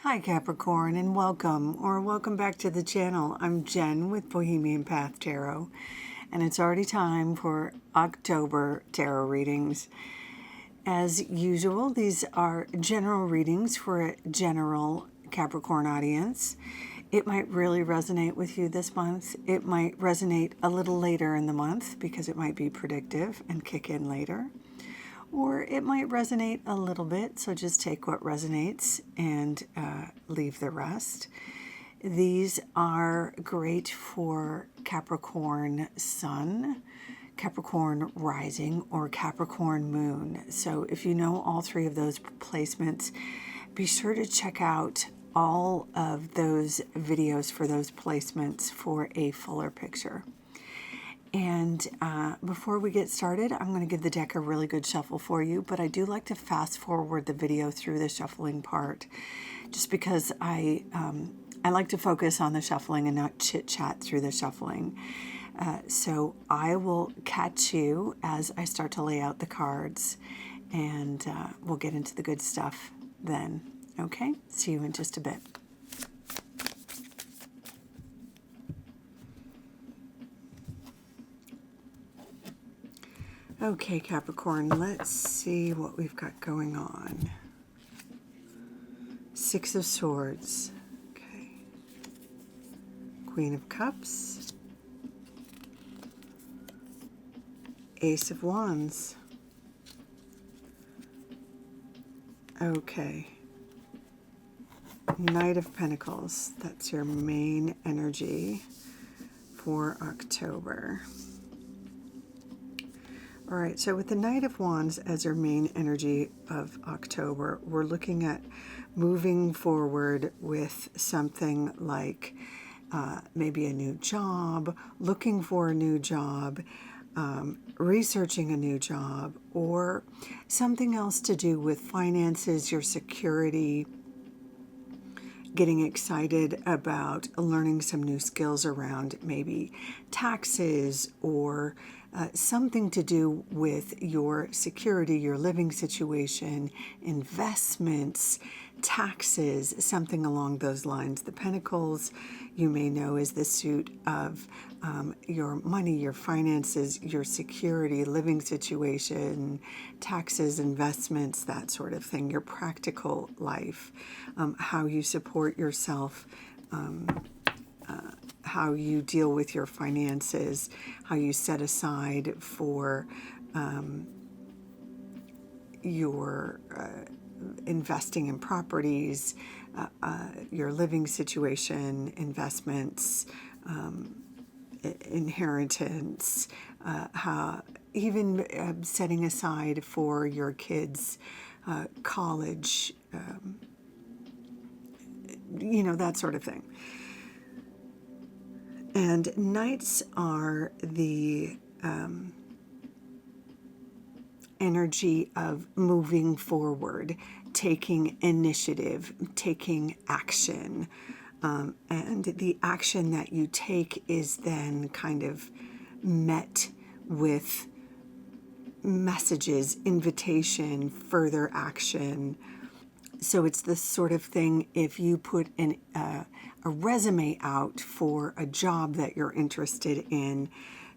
Hi Capricorn, and welcome back to the channel. I'm Jen with Bohemian Path Tarot, and it's already time for October tarot readings. As usual, these are general readings for a general Capricorn audience. It might really resonate with you this month. It might resonate a little later in the month because it might be predictive and kick in later. Or it might resonate a little bit, so just take what resonates and leave the rest. These are great for Capricorn Sun, Capricorn Rising, or Capricorn Moon. So if you know all three of those placements, be sure to check out all of those videos for those placements for a fuller picture. And before we get started, I'm going to give the deck a really good shuffle for you, but I do like to fast forward the video through the shuffling part, just because I like to focus on the shuffling and not chit-chat through the shuffling. So I will catch you as I start to lay out the cards, and we'll get into the good stuff then. Okay? See you in just a bit. Okay, Capricorn, let's see what we've got going on. Six of Swords. Okay. Queen of Cups. Ace of Wands. Okay. Knight of Pentacles. That's your main energy for October. All right, so with the Knight of Wands as your main energy of October, we're looking at moving forward with something like maybe a new job, looking for a new job, researching a new job, or something else to do with finances, your security, getting excited about learning some new skills around maybe taxes or something to do with your security, your living situation, investments, taxes, something along those lines. The Pentacles, you may know, is the suit of your money, your finances, your security, living situation, taxes, investments, that sort of thing, your practical life, how you support yourself, how you deal with your finances, how you set aside for your investing in properties, your living situation, investments, inheritance, how even setting aside for your kids' college, that sort of thing. And Knights are the energy of moving forward, taking initiative, taking action. And the action that you take is then kind of met with messages, invitation, further action. So it's this sort of thing, if you put a resume out for a job that you're interested in,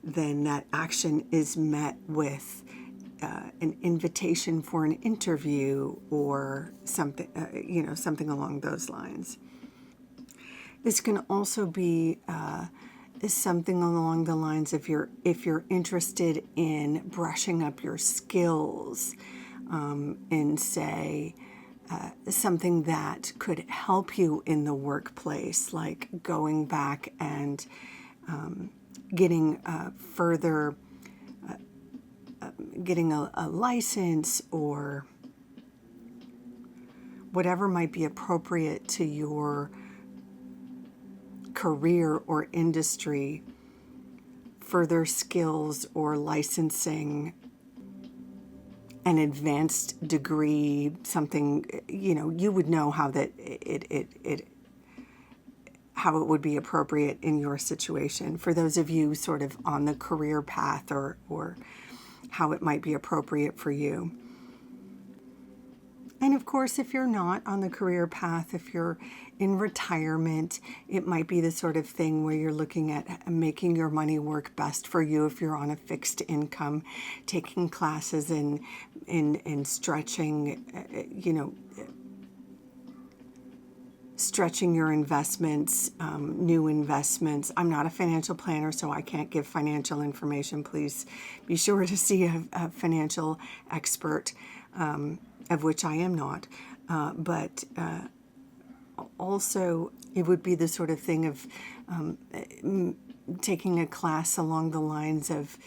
then that action is met with an invitation for an interview or something, something along those lines. This can also be something along the lines of if you're interested in brushing up your skills in, say, something that could help you in the workplace, like going back and getting getting a license or whatever might be appropriate to your career or industry, further skills or licensing, an advanced degree, something, you would know how that how it would be appropriate in your situation. For those of you sort of on the career path, or how it might be appropriate for you. And of course, if you're not on the career path, if you're in retirement, it might be the sort of thing where you're looking at making your money work best for you. If you're on a fixed income, taking classes in stretching, stretching your investments, new investments. I'm not a financial planner, so I can't give financial information. Please be sure to see a financial expert, of which I am not. But also, it would be the sort of thing of taking a class along the lines of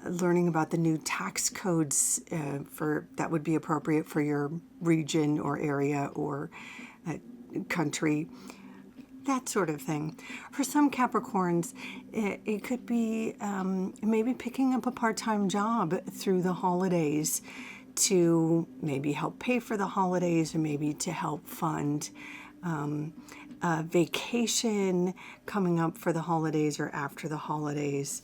learning about the new tax codes for that would be appropriate for your region or area or country, that sort of thing. For some Capricorns, it could be maybe picking up a part-time job through the holidays to maybe help pay for the holidays, or maybe to help fund a vacation coming up for the holidays or after the holidays.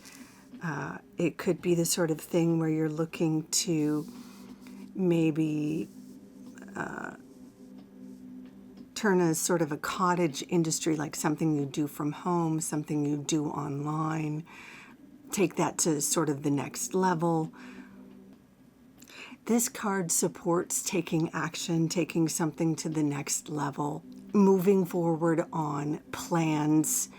It could be the sort of thing where you're looking to maybe turn a sort of a cottage industry, like something you do from home, something you do online, take that to sort of the next level. This card supports taking action, taking something to the next level, moving forward on plans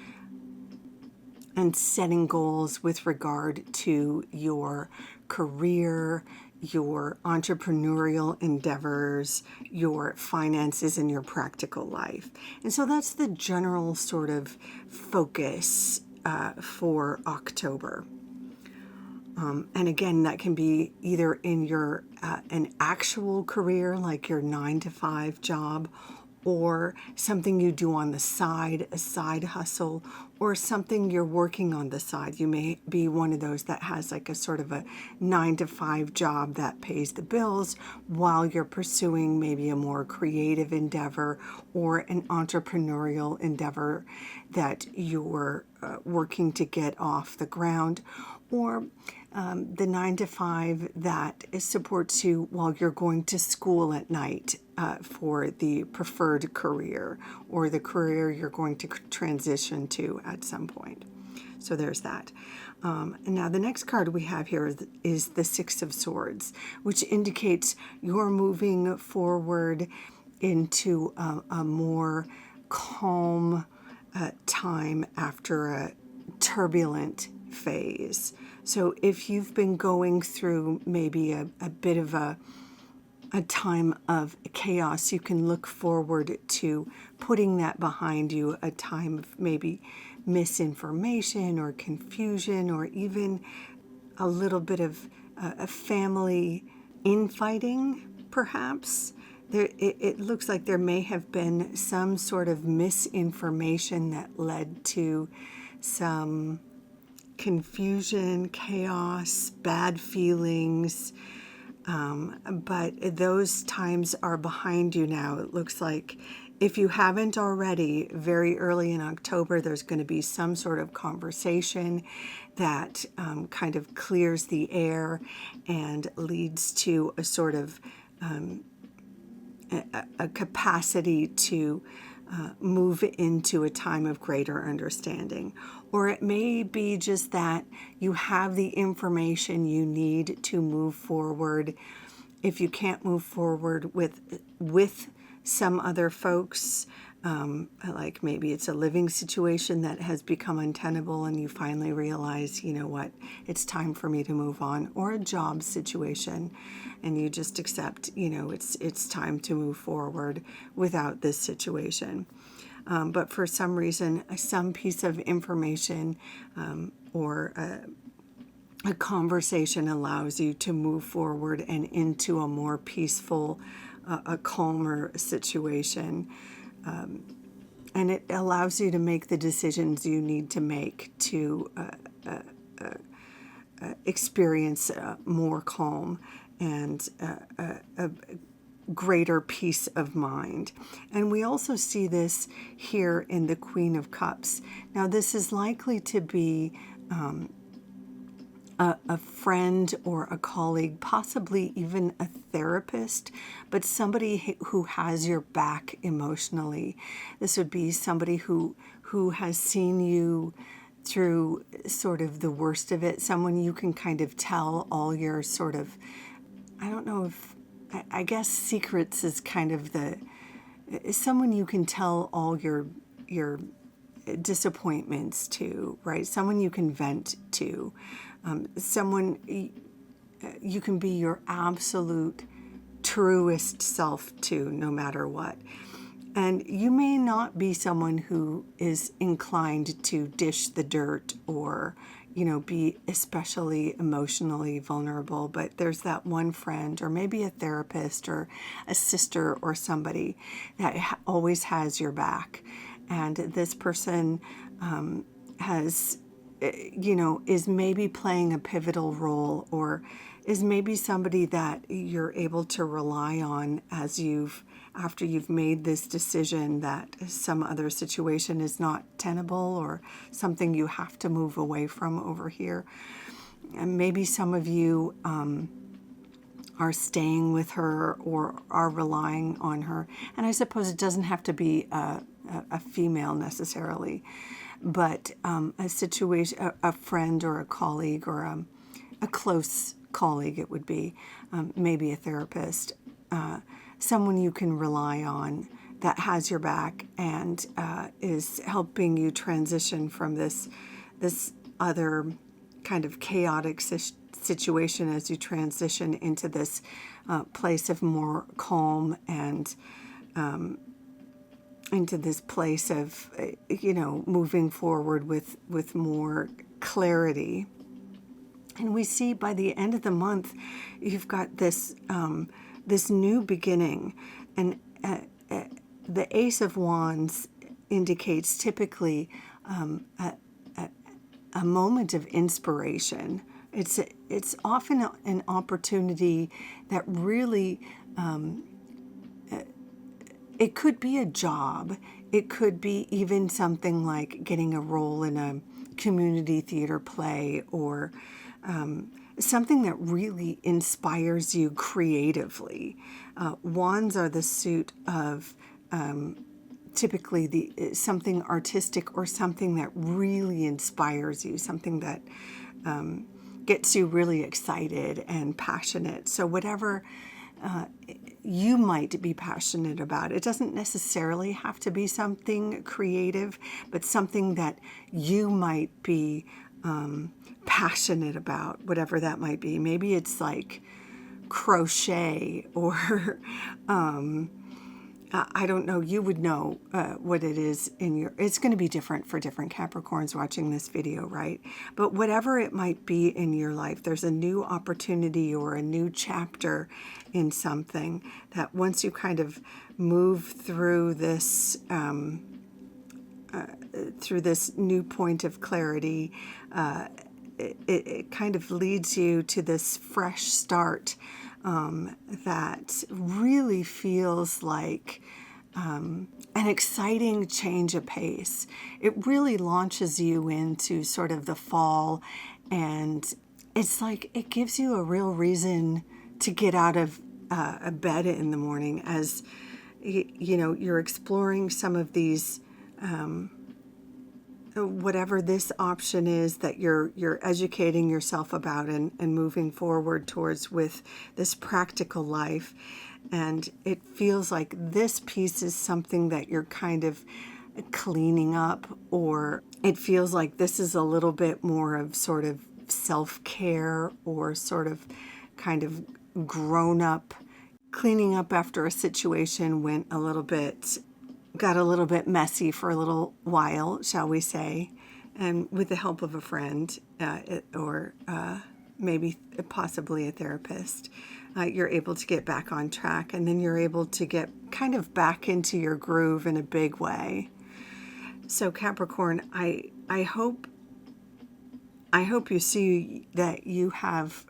and setting goals with regard to your career, your entrepreneurial endeavors, your finances, and your practical life. And so that's the general sort of focus for October. And again, that can be either in your an actual career, like your 9-to-5 job, or something you do on the side, a side hustle, or something you're working on the side. You may be one of those that has like a sort of a 9-to-5 job that pays the bills while you're pursuing maybe a more creative endeavor or an entrepreneurial endeavor that you're working to get off the ground, or the 9-to-5 that supports you while you're going to school at night for the preferred career or the career you're going to transition to at some point. So there's that. And now the next card we have here is the Six of Swords, which indicates you're moving forward into a more calm time after a turbulent phase. So if you've been going through maybe a bit of a time of chaos, you can look forward to putting that behind you, a time of maybe misinformation or confusion, or even a little bit of a family infighting, perhaps. It looks like there may have been some sort of misinformation that led to some confusion, chaos, bad feelings, but those times are behind you now. It looks like, if you haven't already, very early in October, there's going to be some sort of conversation that kind of clears the air and leads to a sort of a capacity to move into a time of greater understanding. Or it may be just that you have the information you need to move forward. If you can't move forward with some other folks, like maybe it's a living situation that has become untenable and you finally realize, you know what, it's time for me to move on, or a job situation and you just accept, you know, it's time to move forward without this situation. But for some reason, some piece of information or a conversation allows you to move forward and into a more peaceful, a calmer situation. And it allows you to make the decisions you need to make to experience more calm and a greater peace of mind. And we also see this here in the Queen of Cups. Now, this is likely to be a friend or a colleague, possibly even a therapist, but somebody who has your back emotionally. This would be somebody who has seen you through sort of the worst of it, someone you can kind of tell all your sort of, I don't know if, I guess secrets is kind of someone you can tell all your disappointments to, right? Someone you can vent to, someone you can be your absolute truest self to, no matter what. And you may not be someone who is inclined to dish the dirt or, be especially emotionally vulnerable, but there's that one friend or maybe a therapist or a sister or somebody that always has your back. And this person has, is maybe playing a pivotal role, or is maybe somebody that you're able to rely on after you've made this decision that some other situation is not tenable or something you have to move away from over here. And maybe some of you are staying with her or are relying on her. And I suppose it doesn't have to be a female necessarily, but a situation, a friend or a colleague or a close colleague, it would be, maybe a therapist, someone you can rely on that has your back and is helping you transition from this other kind of chaotic situation as you transition into this place of more calm and into this place of, moving forward with more clarity. And we see by the end of the month, you've got this this new beginning. And the Ace of Wands indicates typically a moment of inspiration. It's often an opportunity that really, it could be a job. It could be even something like getting a role in a community theater play, or something that really inspires you creatively. Wands are the suit of typically something artistic or something that really inspires you, something that gets you really excited and passionate. So whatever you might be passionate about, it doesn't necessarily have to be something creative, but something that you might be passionate about, whatever that might be. Maybe it's like crochet or I don't know, you would know what it is it's going to be different for different Capricorns watching this video, right? But whatever it might be in your life, there's a new opportunity or a new chapter in something that once you kind of move through this new point of clarity, it kind of leads you to this fresh start that really feels like an exciting change of pace. It really launches you into sort of the fall, and it's like it gives you a real reason to get out of bed in the morning as you're exploring some of these whatever this option is that you're educating yourself about and moving forward towards with this practical life. And it feels like this piece is something that you're kind of cleaning up, or it feels like this is a little bit more of sort of self-care or sort of kind of grown up, cleaning up after a situation got a little bit messy for a little while, shall we say, and with the help of a friend or maybe possibly a therapist, you're able to get back on track, and then you're able to get kind of back into your groove in a big way. So Capricorn, I hope you see that you have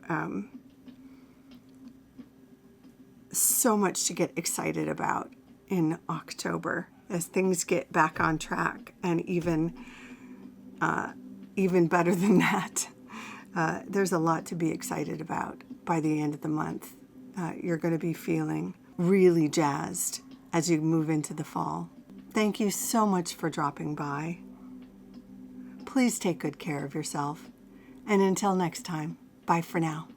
so much to get excited about in October as things get back on track, and even better than that, There's a lot to be excited about by the end of the month. You're going to be feeling really jazzed as you move into the fall. Thank you so much for dropping by. Please take good care of yourself. And until next time, bye for now.